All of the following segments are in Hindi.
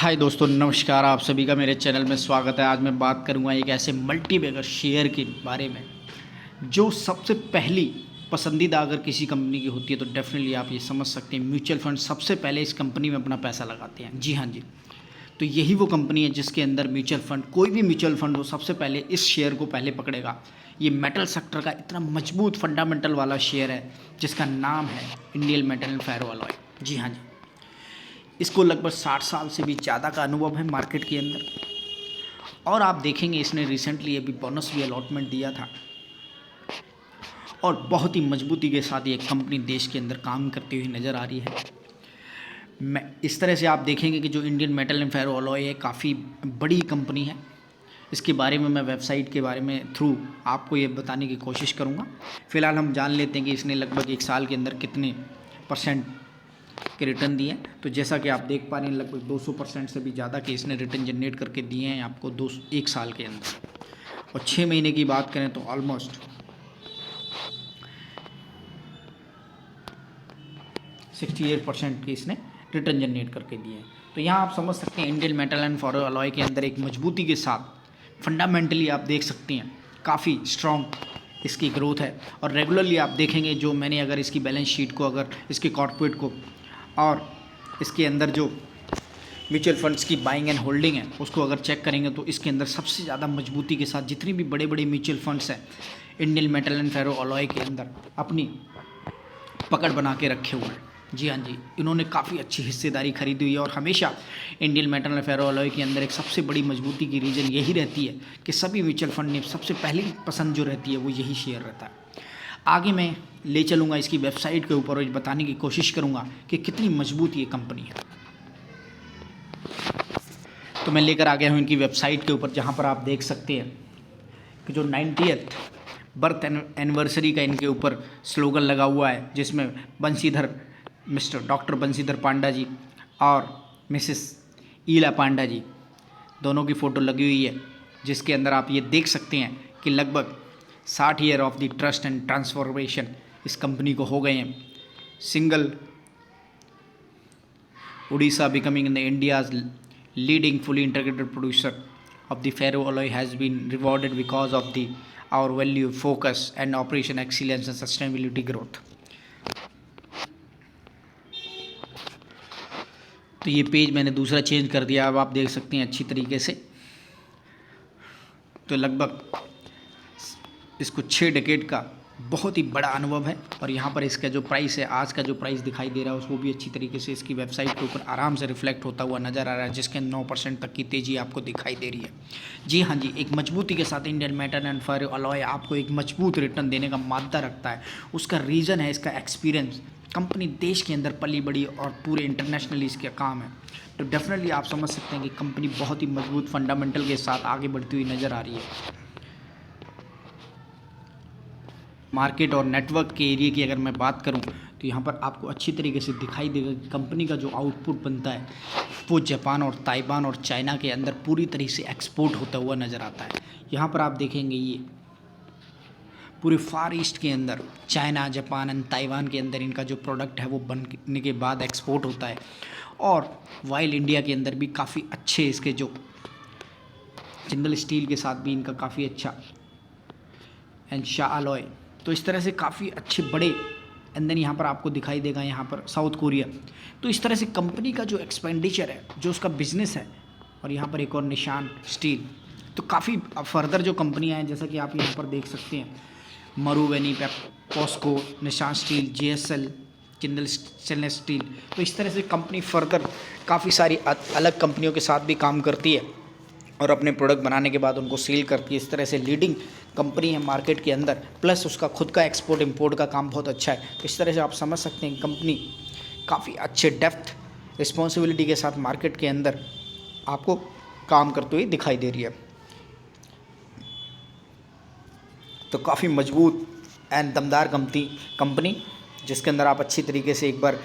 हाय दोस्तों, नमस्कार। आप सभी का मेरे चैनल में स्वागत है। आज मैं बात करूंगा एक ऐसे मल्टीबैगर शेयर के बारे में जो सबसे पहली पसंदीदा अगर किसी कंपनी की होती है तो डेफिनेटली आप ये समझ सकते हैं म्यूचुअल फंड सबसे पहले इस कंपनी में अपना पैसा लगाते हैं। जी हाँ जी, तो यही वो कंपनी है जिसके अंदर म्यूचुअल फंड, कोई भी म्यूचुअल फंड हो, सबसे पहले इस शेयर को पहले पकड़ेगा। ये मेटल सेक्टर का इतना मजबूत फंडामेंटल वाला शेयर है जिसका नाम है Indian metal and ferro alloy. जी हाँ जी, इसको लगभग 60 साल से भी ज़्यादा का अनुभव है मार्केट के अंदर। और आप देखेंगे इसने रिसेंटली अभी बोनस भी अलॉटमेंट दिया था और बहुत ही मजबूती के साथ ये कंपनी देश के अंदर काम करती हुई नज़र आ रही है। मैं इस तरह से आप देखेंगे कि जो Indian metal and ferro alloy है काफ़ी बड़ी कंपनी है। इसके बारे में मैं वेबसाइट के बारे में थ्रू आपको ये बताने की कोशिश करूँगा। फ़िलहाल हम जान लेते हैं कि इसने लगभग एक साल के अंदर कितने परसेंट के रिटर्न दिए हैं। तो जैसा कि आप देख पा रहे हैं लगभग 200% से भी ज़्यादा के इसने रिटर्न जनरेट करके दिए हैं आपको एक साल के अंदर। और 6 महीने की बात करें तो ऑलमोस्ट 68% के इसने रिटर्न जनरेट करके दिए हैं। तो यहाँ आप समझ सकते हैं Indian metal and ferro alloy के अंदर एक मजबूती के साथ फंडामेंटली आप देख सकते हैं काफ़ी स्ट्रॉन्ग इसकी ग्रोथ है। और रेगुलरली आप देखेंगे जो मैंने अगर इसकी बैलेंस शीट को, अगर इसके कॉर्पोरेट को और इसके अंदर जो म्यूचुअल फंड्स की बाइंग एंड होल्डिंग है उसको अगर चेक करेंगे तो इसके अंदर सबसे ज़्यादा मजबूती के साथ जितनी भी बड़े बड़े म्यूचुअल फंड्स हैं Indian metal and ferro alloy के अंदर अपनी पकड़ बना के रखे हुए हैं। जी हाँ जी, इन्होंने काफ़ी अच्छी हिस्सेदारी खरीदी हुई है। और हमेशा Indian metal and ferro alloy के अंदर एक सबसे बड़ी मजबूती की रीज़न यही रहती है कि सभी म्यूचुअल फंड ने सबसे पहली पसंद जो रहती है वो यही शेयर रहता है। आगे मैं ले चलूँगा इसकी वेबसाइट के ऊपर और बताने की कोशिश करूँगा कि कितनी मजबूत ये कंपनी है। तो मैं लेकर आ गया हूँ इनकी वेबसाइट के ऊपर, जहाँ पर आप देख सकते हैं कि जो 90th बर्थ एनिवर्सरी का इनके ऊपर स्लोगन लगा हुआ है, जिसमें मिस्टर डॉक्टर बंशीधर पांडा जी और मिसेस ईला पांडा जी दोनों की फ़ोटो लगी हुई है, जिसके अंदर आप ये देख सकते हैं कि लगभग 60 year of the trust and transformation इस कंपनी को हो गए हैं। Single Orissa becoming the India's leading fully integrated producer of the ferro alloy has been rewarded because of the our value focus and operation excellence and sustainability growth. तो ये पेज मैंने दूसरा चेंज कर दिया, अब आप देख सकते हैं अच्छी तरीके से। तो लगभग इसको 6 डेकेड का बहुत ही बड़ा अनुभव है। और यहाँ पर इसका जो प्राइस है, आज का जो प्राइस दिखाई दे रहा है उसको भी अच्छी तरीके से इसकी वेबसाइट के ऊपर आराम से रिफ्लेक्ट होता हुआ नज़र आ रहा है, जिसके 9% तक की तेज़ी आपको दिखाई दे रही है। जी हाँ जी, एक मजबूती के साथ Indian metal and ferro alloy आपको एक मजबूत रिटर्न देने का मादा रखता है। उसका रीज़न है इसका एक्सपीरियंस। कंपनी देश के अंदर पली बड़ी और पूरे इंटरनेशनली इसका काम है। तो डेफिनेटली आप समझ सकते हैं कि कंपनी बहुत ही मजबूत फंडामेंटल के साथ आगे बढ़ती हुई नज़र आ रही है। मार्केट और नेटवर्क के एरिया की अगर मैं बात करूं तो यहाँ पर आपको अच्छी तरीके से दिखाई देगा कि कंपनी का जो आउटपुट बनता है वो जापान और ताइवान और चाइना के अंदर पूरी तरह से एक्सपोर्ट होता हुआ नज़र आता है। यहाँ पर आप देखेंगे ये पूरे फार ईस्ट के अंदर चाइना, जापान एंड ताइवान के अंदर इनका जो प्रोडक्ट है वो बनने के बाद एक्सपोर्ट होता है। और वाइल इंडिया के अंदर भी काफ़ी अच्छे इसके जो जिंदल स्टील के साथ भी इनका काफ़ी अच्छा एंड शाह अलॉय, तो इस तरह से काफ़ी अच्छे बड़े। एंड देन यहाँ पर आपको दिखाई देगा यहाँ पर साउथ कोरिया। तो इस तरह से कंपनी का जो एक्सपेंडिचर है, जो उसका बिजनेस है, और यहाँ पर एक और निशान स्टील। तो काफ़ी फर्दर जो कंपनियाँ हैं जैसा कि आप यहाँ पर देख सकते हैं, मरुवेनी, पॉस्को, निशान steel, JSL, Jindal stainless steel. तो इस तरह से कंपनी फर्दर काफ़ी सारी अलग कंपनियों के साथ भी काम करती है और अपने प्रोडक्ट बनाने के बाद उनको सेल करती है। इस तरह से लीडिंग कंपनी है मार्केट के अंदर, प्लस उसका खुद का एक्सपोर्ट इंपोर्ट का काम बहुत अच्छा है। तो इस तरह से आप समझ सकते हैं कंपनी काफ़ी अच्छे डेप्थ रिस्पॉन्सिबिलिटी के साथ मार्केट के अंदर आपको काम करते हुए दिखाई दे रही है। तो काफ़ी मजबूत एंड दमदार कंपनी जिसके अंदर आप अच्छी तरीके से एक बार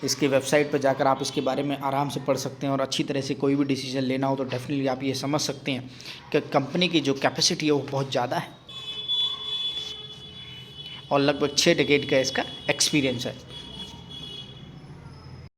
इसकी वेबसाइट पर जाकर आप इसके बारे में आराम से पढ़ सकते हैं और अच्छी तरह से कोई भी डिसीजन लेना हो तो डेफिनेटली आप ये समझ सकते हैं कि कंपनी की जो कैपेसिटी है वो बहुत ज़्यादा है और लगभग 6 डेकेड का इसका एक्सपीरियंस है।